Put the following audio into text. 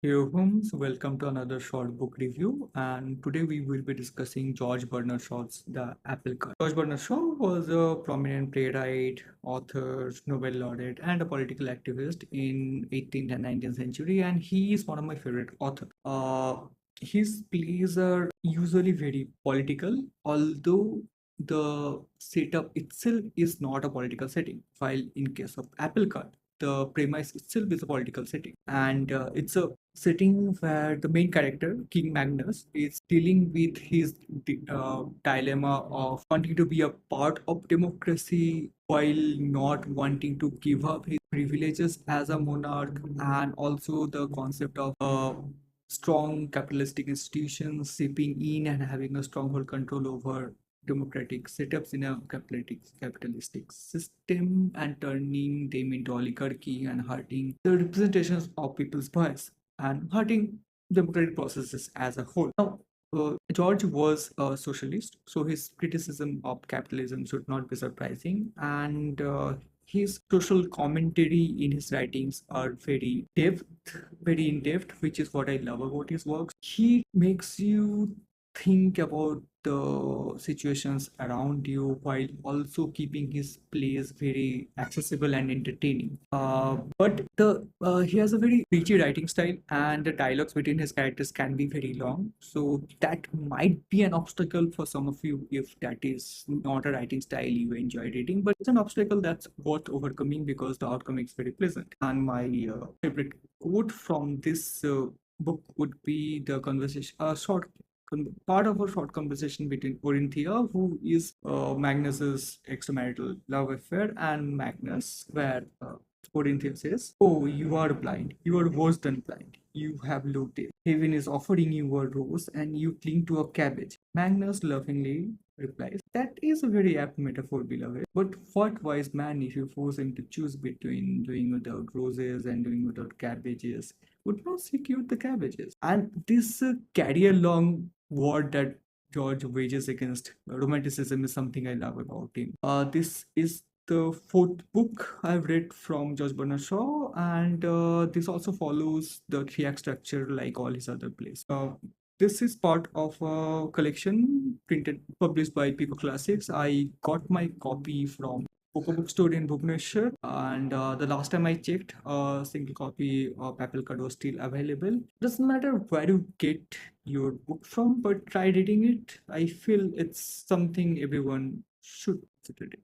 Hello, Holmes. Welcome to another short book review. And today we will be discussing George Bernard Shaw's The Apple Cart. George Bernard Shaw was a prominent playwright, author, Nobel laureate, and a political activist in 18th and 19th century. And he is one of my favorite authors. His plays are usually very political, although the setup itself is not a political setting. While in case of Apple Cart, the premise itself is a political setting, and it's a setting where the main character, King Magnus, is dealing with his dilemma of wanting to be a part of democracy while not wanting to give up his privileges as a monarch, and also the concept of strong capitalistic institutions seeping in and having a stronghold control over democratic setups in a capitalistic system and turning them into oligarchy and hurting the representations of people's voice and hurting democratic processes as a whole. Now, George was a socialist, so his criticism of capitalism should not be surprising, and his social commentary in his writings are very in depth, which is what I love about his works. He makes you think about the situations around you while also keeping his plays very accessible and entertaining. But the he has a very preachy writing style, and the dialogues between his characters can be very long. So that might be an obstacle for some of you if that is not a writing style you enjoy reading. But it's an obstacle that's worth overcoming because the outcome is very pleasant. And my favorite quote from this book would be the conversation, part of a short conversation between Orinthia, who is Magnus's extramarital love affair, and Magnus, where Orinthia says, "Oh, you are blind. You are worse than blind. You have low taste. Heaven is offering you a rose, and you cling to a cabbage." Magnus lovingly replies, "That is a very apt metaphor, beloved. But what wise man, if you force him to choose between doing without roses and doing without cabbages, would not secure the cabbages?" And this carry along war that George wages against romanticism is something I love about him. This is the fourth book I've read from George Bernard Shaw, and this also follows the three-act structure like all his other plays. This is part of a collection published by Pico Classics. I got my copy from Poco Bookstore in Bhubaneswar, and the last time I checked, a single copy of Apple Card was still available. Doesn't matter where you get your book from, but try reading it. I feel it's something everyone should consider.